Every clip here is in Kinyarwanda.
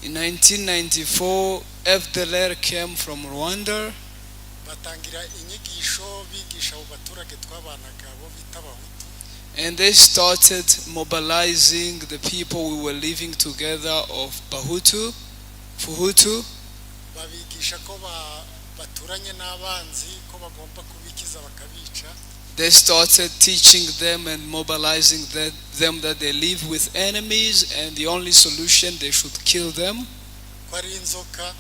In 1994, FDLR came from Rwanda. batangira inyigisho bigisha abo baturage twabanaga bo bita abahutu. And they started mobilizing the people we were living together of Bahutu, Fuhutu. babigisha ko baturanye n'abanzi ko bagomba kubikiza bakabica. They started teaching them and mobilizing them that they live with enemies and the only solution they should kill them. ko ari inzoka.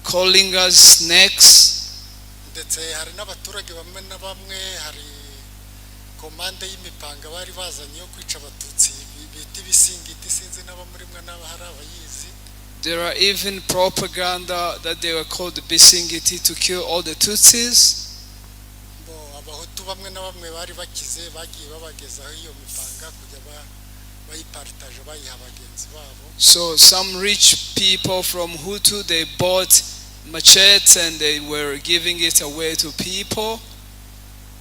Calling us snakes. ndetse hari n'abaturage bamwe na bamwe hari komande y'imipanga bari bazanye yo kwica abatutsi bita ibisingiti sinzi n'abamurimwe n'aba hari abayizi. There are even propaganda that they were called the Bisingiti to kill all the Tutsis. abahutu bamwe na bamwe bari bakize bagiye babagezaho iyo mipanga kujya bayipartage bayiha bagenzi babo. So some rich people from Hutu, they bought machetes and they were giving it away to people.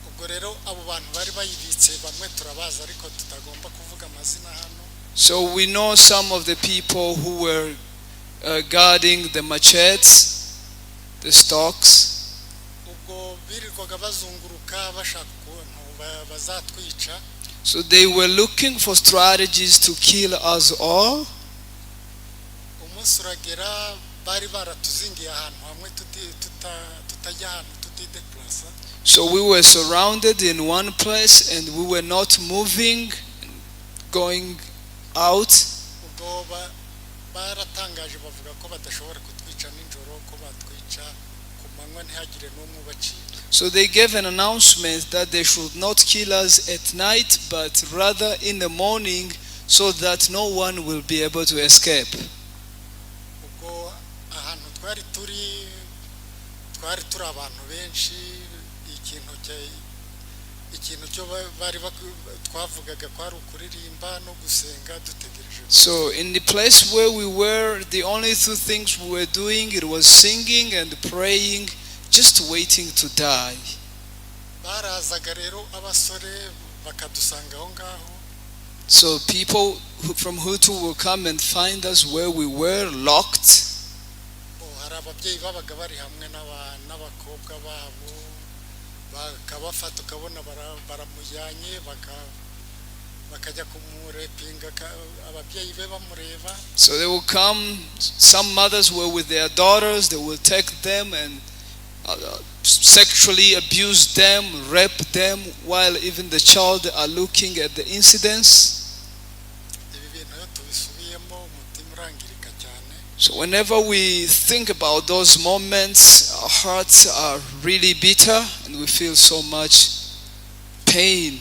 ubwo rero abo bantu bari bayibitse bamwe turabaza ariko tutagomba kuvuga amazina hano. So we know some of the people who were guarding the machetes, the stocks. ubwo birirwaga bazunguruka bashaka ukuntu bazatwica. So they were looking for strategies to kill us all. umunsi uragera bari baratuzingiye ahantu hamwe tutajya ahantu tutideplasa. So we were surrounded in one place and we were not moving, going out. ubwo baratangaje bavuga ko badashobora kutwica nijoro ko batwica ku manywa ntihagire n'umwe ubacika. So they gave an announcement that they should not kill us at night but rather in the morning so that no one will be able to escape. ubwo ahantu twari turi abantu benshi ikintu cyo bari twavugaga kwari ukuririmba no gusenga dutegereje. So in the place where we were, the only two things we were doing, it was singing and praying, just waiting to die. barazaga rero abasore bakadusanga aho ngaho. So people from Hutu will come and find us where we were, locked. hari ababyeyi babaga bari hamwe n'abakobwa babo bakabafata ukabona baramujyanye bakajya kumurepinga ababyeyi be bamureba. So they will come, some mothers were with their daughters, they will take them and sexually abuse them, rape them, while even the child are looking at the incidents. So whenever we think about those moments, our hearts are really bitter and we feel so much pain.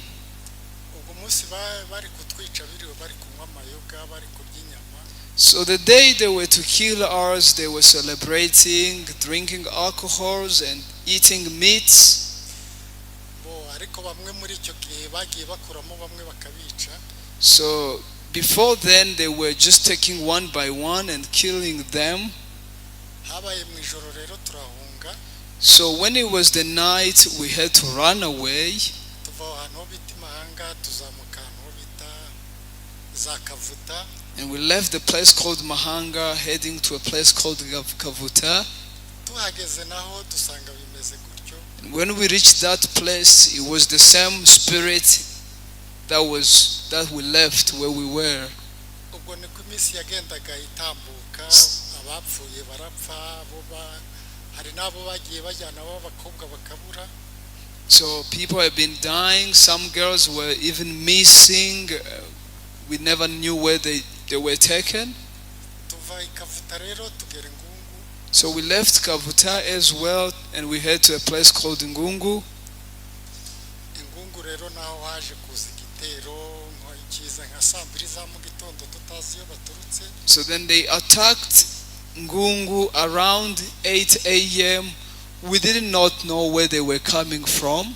So the day they were to kill us, they were celebrating, drinking alcohols and eating meats. So before then, they were just taking one by one and killing them. So when it was the night, we had to run away. And we left the place called Mahanga, heading to a place called Kavuta. And when we reached that place, it was the same spirit that we left where we were. So people have been dying, some girls were even missing. We never knew where they were taken. So we left Kavuta as well and we head to a place called Ngungu. So then they attacked Ngungu around 8 a.m. We did not know where they were coming from.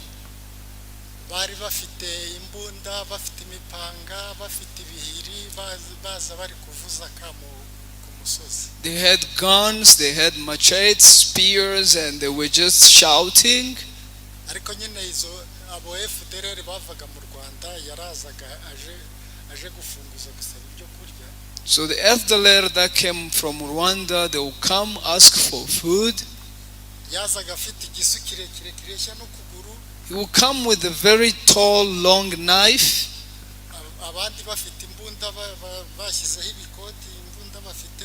They had guns, they had machetes, spears, and they were just shouting. So the FDLR that came from Rwanda, they will come ask for food. yazaga afite igisu kirekire kireshya n'ukuguru, He will come with a very tall, long knife. abandi bafite imbunda bashyizeho ibikoti, imbunda bafite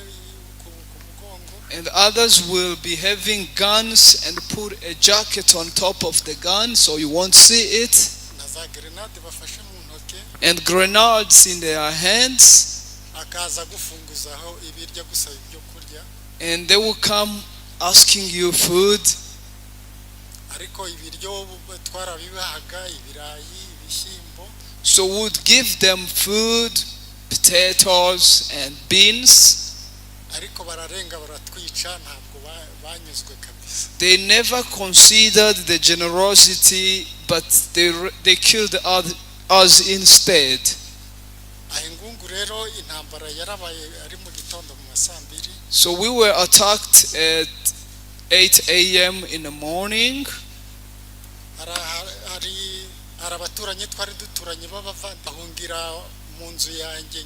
ku mugongo, And others will be having guns and put a jacket on top of the gun so you won't see it. na za grenade bafashe mu ntoke, And grenades in their hands. akaza gufunguzaho ibiryo gusaba ibyo kurya, And they will come asking you food. ariko ibiryo twarabibahaga, ibirayi, ibishyimbo, So we would give them food, potatoes and beans. ariko bararenga baratwica, ntabwo banyuzwe kabisa. They never considered the generosity, but they killed us instead. aha ingungu rero intambara yarabaye ari mu gitondo mu masambiri, So we were attacked at 8 a.m. in the morning. hari abaturanyi twari duturanye b'abavandi bahungira mu nzu yanjye,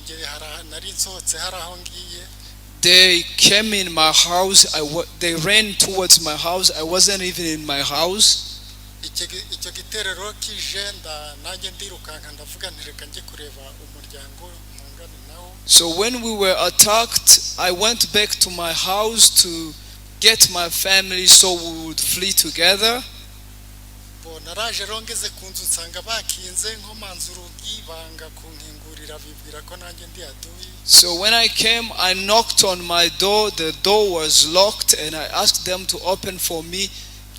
nari nsohotse hari aho ngiye, They came in my house. They ran towards my house. I wasn't even in my house. icyo giterero kije nanjye ndirukanka ndavuga nti reka njye kureba umuryango mpungane nawo. So when we were attacked, I went back to my house to get my family so we would flee together. naraje rero ngeze ku nzu nsanga bakinze, nkomanza urugi banga kunkingurira, bibwira ko nanjye ndi aduyi. So when I came, I knocked on my door. The door was locked and I asked them to open for me.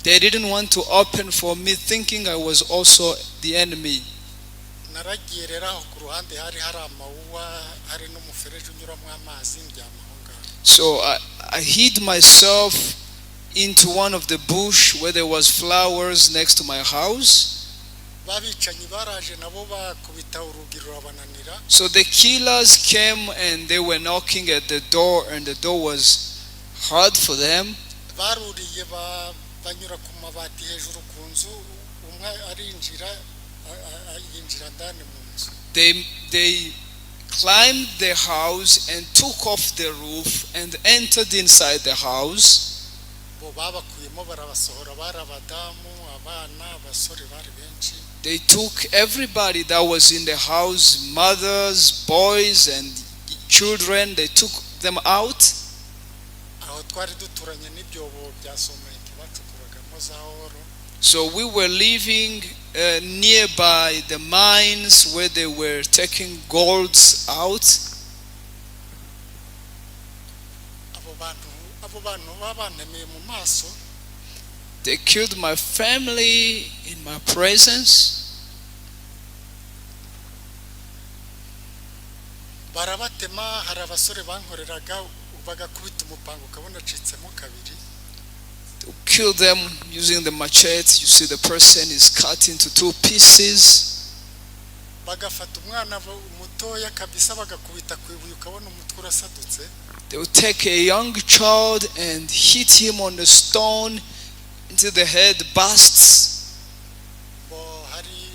They didn't want to open for me, thinking I was also the enemy. naragiye rero aho ku ruhande hari amawuwa, hari n'umufereje unyuramo amazi, ndyama aho ngaho. So I hid myself into one of the bush where there was flowers next to my house. Babicanyi baraje nabo bakubita urugi rurabananira. So the killers came and they were knocking at the door and the door was hard for them. Baruriye banyura ku mabati hejuru ku nzu, umwe arinjira yinjira ndani mu nzu. They climbed the house and took off the roof and entered inside the house. Bo babakuyemo barabasohora, bari abadamu, abana, abasore bari benshi. They took everybody that was in the house, mothers, boys and children. They took them out. Aho twari duturanye n'ibyobo bya somenti bacukuragamo za oro. So we were living nearby the mines where they were taking golds out. Abo bantu babantemeye mu maso. They killed my family in my presence. Barabatema, hari abasore bankoreraga bagakubita umupanga ukabona acitsemo kabiri. To kill them using the machete. You see the person is cut into two pieces. Bagafata umwana mutoya kabisa bagakubita ku ibuye ukabona umutwe urasadutse. They would take a young child and hit him on the stone until the head bursts. Bo hari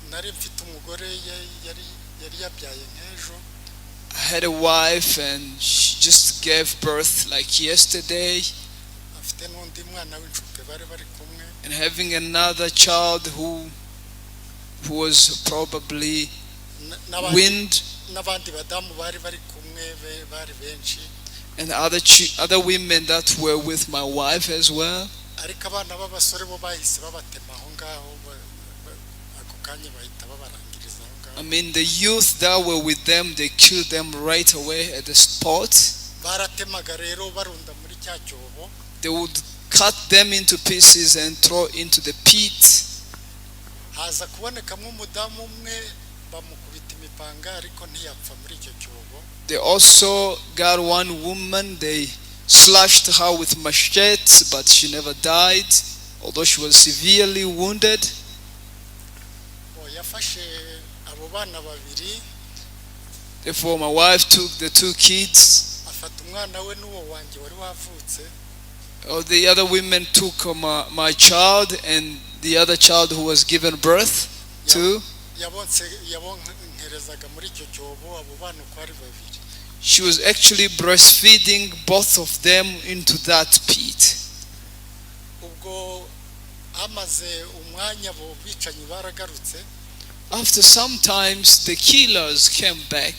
nari mfite umugore yari yabyaye nk'ejo. I had a wife and she just gave birth like yesterday. Afite n'undi mwana w'inshuke bari kumwe. And having another child who was probably weaned. N'abandi badamu bari kumwe bari benshi. And other women that were with my wife as well. Ariko abana b'abasore bo bahise babatema aho ngaho, ako kanya bahita babarangiriza aho ngaho. I mean, the youth that were with them, they killed them right away at the spot. Baratemaga rero barunda muri cya cyobo. They would cut them into pieces and throw into the pit. Haza kubonekamo umudamu umwe bamukubita imipanga ariko ntiyapfa muri icyo cyobo. They also got one woman, they slashed her with machetes, but she never died, although she was severely wounded. Yafashe abo bana babiri. Therefore my wife took the two kids. Afata umwana we n'uwo wanjye wari wavutse. The other women took my child and the other child who was given birth to. Yabonkerezaga muri icyo cyobo, abo bana uko ari babiri. she was actually breastfeeding both of them into that pit. ubwo amaze umwanya bo bicanyi baragarutse. After some times, the killers came back.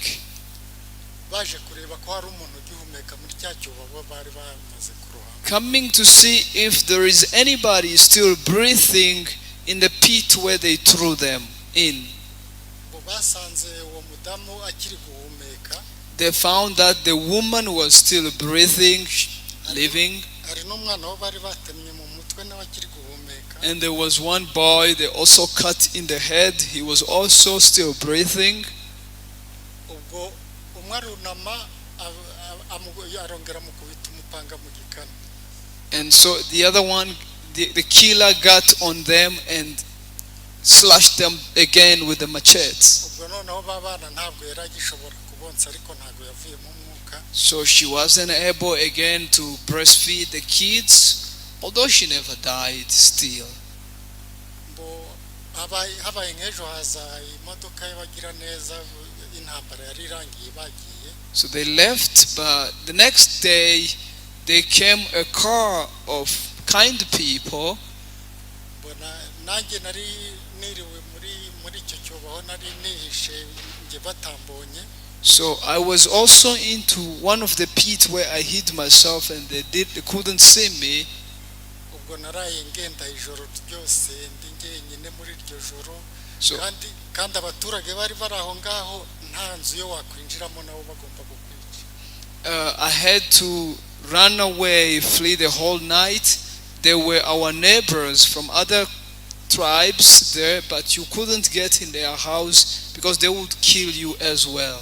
Baje kureba ko hari umuntu ugihumeka muri cya cyobo bari bamaze kurohama. Coming to see if there is anybody still breathing in the pit where they threw them in. Bo basanze uwo mudamu akiri guhumeka. They found that the woman was still breathing, living. Hari n'umwana wo bari batemye mu mutwe nawe akiri guhumeka. And there was one boy they also cut in the head. He was also still breathing. Ubwo umwarunama arongera mukubita umupanga mu gikanu. And so the other one, the killer got on them and slashed them again with the machetes. Ubwo noneho babana ntabwo yaragishobora kubonsa ariko ntabwo yavuye mu mwuka. So she wasn't able again to breastfeed the kids, although she never died still. Bo habaye nk'ejo haza imodoka y'abagira neza intambara yari irangiye bagiye. So they left, but the next day they came a car of kind people. Nanjye nari niriwe muri icyo cyobo aho nari nihishe nge batambonye. So I was also into one of the pits where I hid myself and they couldn't see me. Ubwo naraye ngenda ijoro ryose ndi ngenyine muri iryo joro. So kandi abaturage bari baraho ngaho nta nzu yo wakwinjiramo nabo bagomba kukwica. I had to run away, flee the whole night. They were our neighbors from other tribes there, but you couldn't get in their house because they would kill you as well.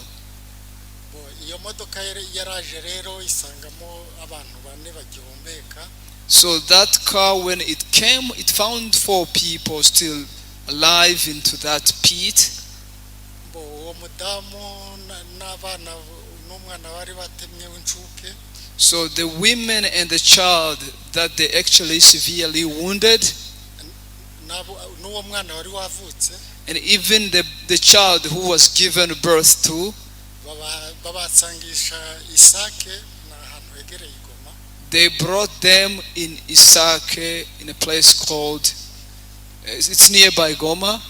Iyo modoka yaraje rero isangamo abantu bane bagihumeka. So that car, when it came, it found 4 people still alive into that pit. Uwo mudamu n'abana n'umwana bari batemye w'incuke. So the women and the child that they actually severely wounded, n'uwo mwana wari wavutse, and even the child who was given birth to, babasangisha Isake n'ahantu hegereye Goma. they brought them in Isake in a place called, it's nearby Goma.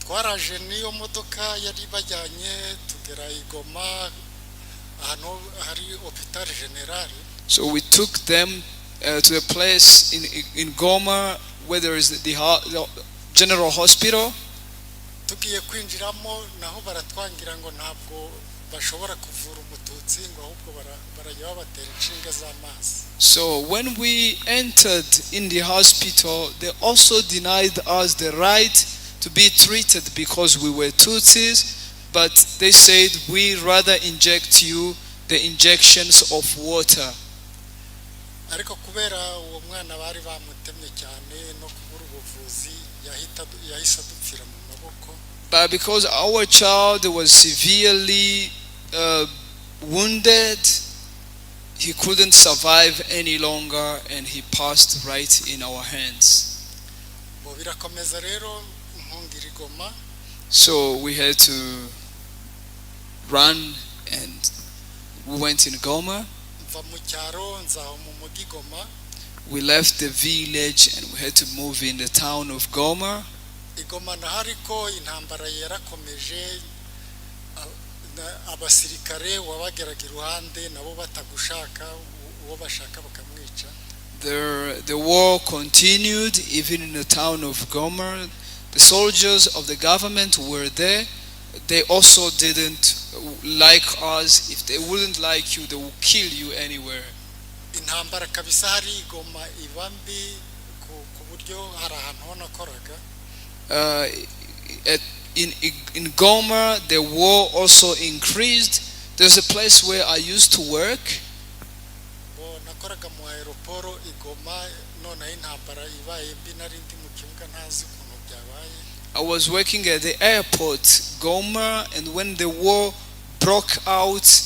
Twaraje niyo modoka yari bajyanye tugera i Goma ahantu hari hospital general. So we took them to a place in Goma where there is the general hospital. Tugiye kwinjiramo naho baratwangira ngo ntabwo bashobora kuvura umututsi ngo ahubwo barajya babatera inshinga z'amazi. So when we entered in the hospital, they also denied us the right to be treated because we were Tutsis, but they said we rather inject you the injections of water. Ariko kubera uwo mwana bari bamutemye cyane no kubura ubuvuzi yahise adupfira mu maboko. But because our child was severely wounded, he couldn't survive any longer and he passed right in our hands. Bo birakomeza rero mpungira Goma. So we had to run and we went in Goma. Mva mu cyaro nzaho mu mugi Goma. We left the village and we had to move in the town of Goma. Igoma na hariko intambara yarakomeje abasirikare wabageraga iruhande nabo batagushaka uwo bashaka bakamwica. The war continued even in the town of Goma. The soldiers of the government were there. They also didn't like us. If they wouldn't like you, they would kill you anywhere. Intambara kabisa hari Goma ibambi ku buryo hari ahantu honakoraga. In Goma, the war also increased. There's a place where I used to work. Nakoraga mu aeroporo Igoma none intambara ibaye mbi nari ndi mu kibuga ntazi ukuntu byabaye. I was working at the airport, Goma, and when the war broke out,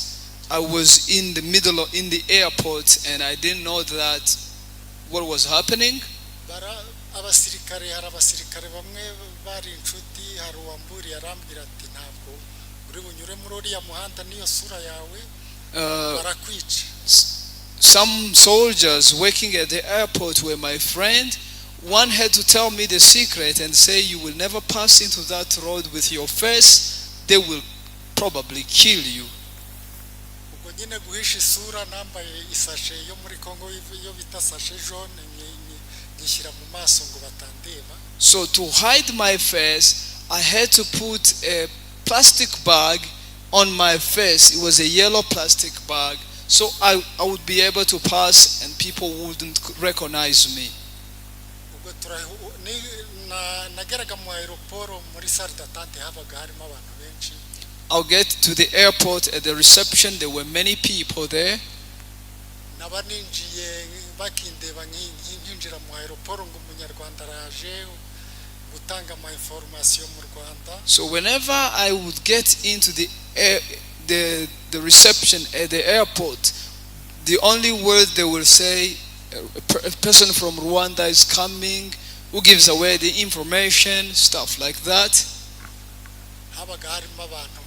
I was in the middle of in the airport, and I didn't know that what was happening. Abasirikare hari abasirikare bamwe bari inshuti hari uwamburi yarambwira ati ntabwo uri bunyure muri uriya muhanda niyo sura yawe barakwica. Some soldiers working at the airport were my friend. One had to tell me the secret and say, you will never pass into that road with your face, they will probably kill you. Ubwo nyine guhisha isura nambaye isashe yo muri Congo yo bita sashe jaune nyishyira mu maso ngo batandeba. So to hide my face, I had to put a plastic bag on my face. It was a yellow plastic bag, so I would be able to pass and people wouldn't recognize me. Nageraga mu aeroport muri salle d'attente habaga harimo abantu benshi. I'll get to the airport. At the reception there were many people there. Nabaninjiye bakindeba nkinjira mu aeroport ngo umunyarwanda araje gutanga ama information mu Rwanda. So whenever I would get into the reception at the airport, the only word they will say, a person from Rwanda is coming, who gives away the information, stuff like that. Habaga harimo abantu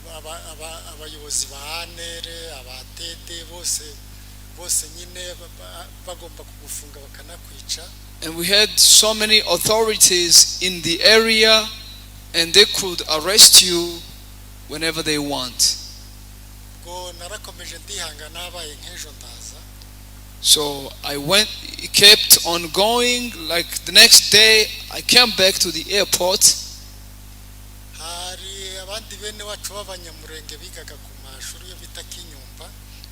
abayobozi bahanere abatete bose nyine bagomba kugufunga bakanakwica. And we had so many authorities in the area, and they could arrest you whenever they want. Go narakomeje ndihanga nabaye nk'ejo ndaza. So I kept on going. Like the next day, I came back to the airport.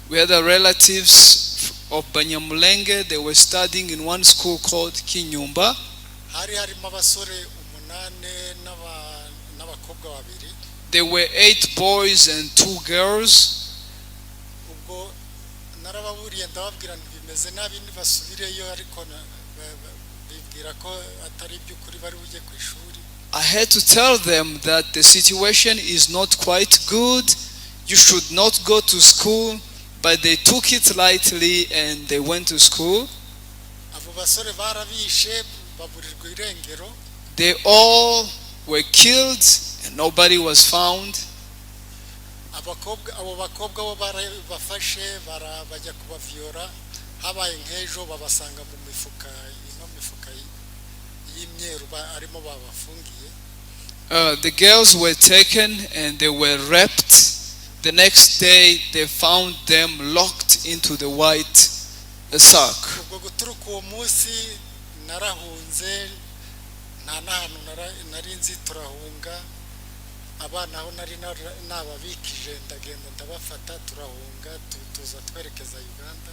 We had relatives of Banyamulenge. They were studying in one school called Kinyumba. There were 8 boys and 2 girls. I had to tell them that the situation is not quite good. You should not go to school, but they took it lightly and they went to school. They all were killed and nobody was found. Abo bakobwa bo barabafashe bajya kubavyora habaye nk'ejo babasanga mu mifuka y'imyeru arimo babafungiye. The girls were taken and they were raped. The next day they found them locked into the white sack. Ubwo guturuka uwo munsi narahunze nta nahantu nari nzi turahunga. Abana aho nari nababikije ndagenda ndabafata turahunga tuza twerekeza Uganda.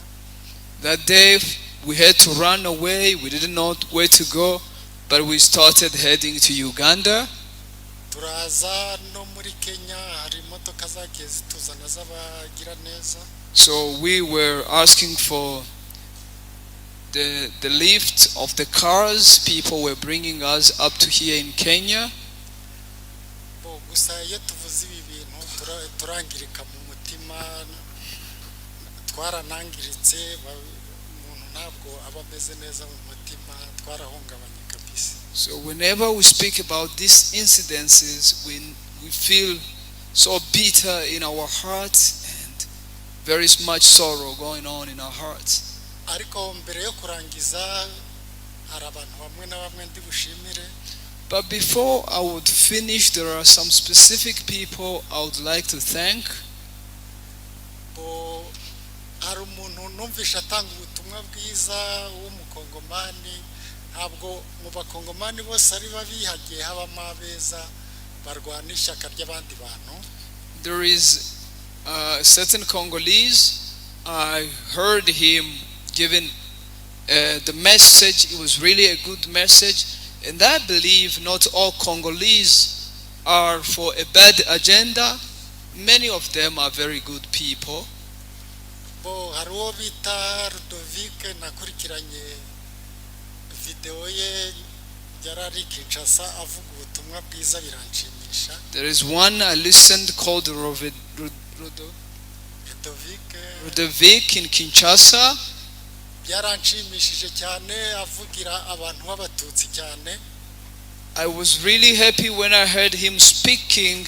That day we had to run away. We didn't know where to go, but we started heading to Uganda. Turaza no muri Kenya hari imodoka zagiye zituzana z'abagira neza. So we were asking for the lift of the cars. People were bringing us up to here in Kenya. Iyo tuvuze ibi bintu turangirika mu mutima twaranangiritse umuntu ntabwo aba ameze neza mu mutima twarahungabanye kabisa. So whenever we speak about these incidences, we feel so bitter in our hearts and very much sorrow going on in our hearts. Ariko mbere yo kurangiza hari abantu bamwe na bamwe ndi bushimire. But before I would finish, there are some specific people I would like to thank. Hari umuntu numvisha atanga ubutumwa bwiza w'umukongomani ntabwo mu bakongomani bose ari babihagiye habamo abeza barwana ishyaka ry'abandi bantu. There is a certain Congolese. I heard him giving the message. It was really a good message. And I believe not all Congolese are for a bad agenda. Many of them are very good people. Hari uwo bita Rudovike nakurikiranye video ye yarari Kinshasa avuga ubutumwa bwiza biranshimisha. There is one I listened called Rudovike in Kinshasa. Yaranshimishije cyane avugira abantu b'abatutsi cyane. I was really happy when I heard him speaking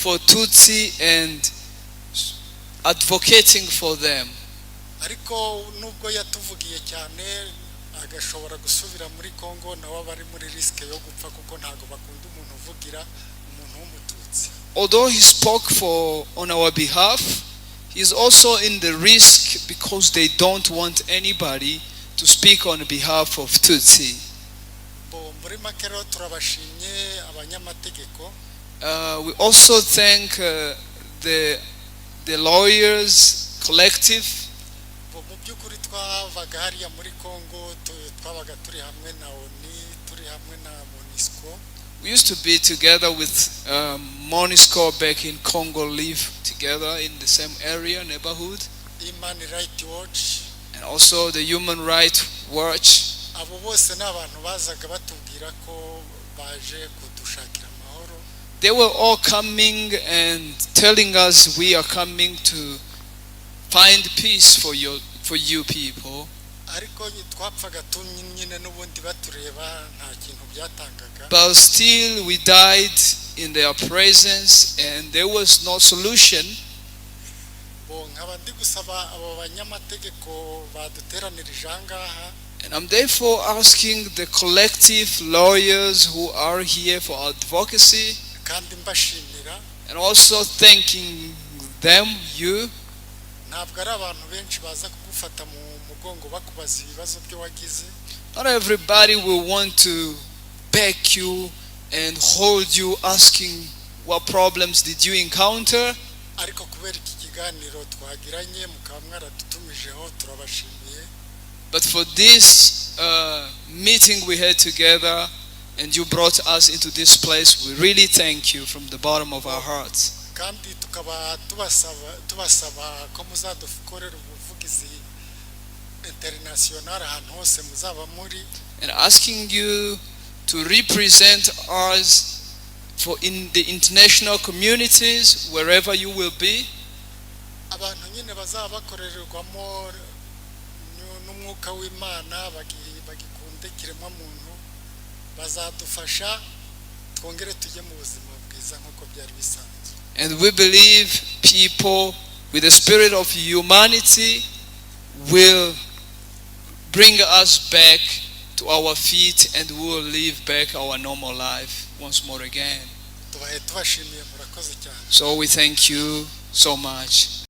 for Tutsi and advocating for them. ariko nubwo yatuvugiye cyane agashobora gusubira muri Congo nawe bari muri risk yo gupfa kuko ntago bakunda umuntu uvugira umuntu w'umututsi. Although he spoke on our behalf, he is also in the risk because they don't want anybody to speak on behalf of Tutsi. muri makero turabashimye abanyamategeko. We also thank the lawyers collective. mu byukuri twavaga hariya muri Congo twabaga turi hamwe na ONI turi hamwe na MONUSCO. We used to be together with MONUSCO back in Congo, live together in the same area, neighborhood. Human Rights Watch. And also the Human Rights Watch. Abo bose n'abantu bazaga batubwira ko baje kudushakira amahoro. They were all coming and telling us we are coming to find peace for you people. Ariko twapfaga tunyine n'ubundi batureba nta kintu byatangaga. But still we died in their presence and there was no solution. nkaba ndi gusaba abo banyamategeko baduteranirije ahangaha. And I'm therefore asking the collective lawyers who are here for advocacy, kandi mbashimira, and also thanking them, you. Ntabwo ari abantu benshi baza kugufata mu mugongo bakubaza ibibazo byo wagize. Not everybody will want to back you and hold you asking what problems did you encounter. Ariko kubera iki kiganiro twagiranye mukaba mwaradutumijeho turabashimiye. But for this meeting we had together and you brought us into this place, we really thank you from the bottom of our hearts. Kandi tukaba tubasaba ko muzadukorera ubuvugizi international ahantu hose muzaba muri. And asking you to represent us in the international communities wherever you will be. Abantu nyine bazaba bakorerwamo n'umwuka w'Imana bagikunde kiremwa muntu bazadufasha twongere tujye mu buzima bwiza nkuko byari bisanzwe. And we believe people with the spirit of humanity will bring us back to our feet and we will live back our normal life once more again. Tubahe tubashimiye murakoze cyane. So we thank you so much.